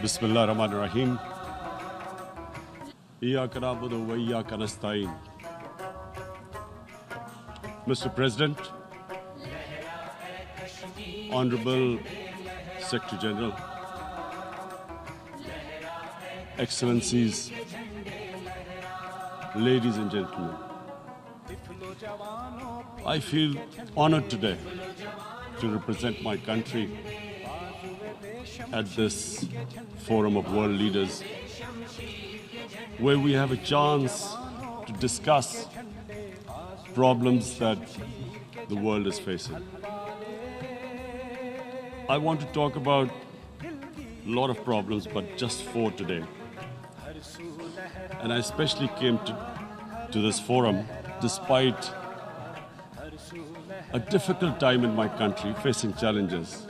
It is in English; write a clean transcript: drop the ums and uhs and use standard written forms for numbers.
بسم الله الرحمن الرحيم. إياك نعبد وإياك نستعين. Mr. President, Honorable Secretary General, Excellencies, ladies and gentlemen, I feel honored today to represent my country at this forum of world leaders, where we have a chance to discuss problems that the world is facing. I want to talk about a lot of problems, but just four today. And I especially came to this forum despite a difficult time in my country, facing challenges.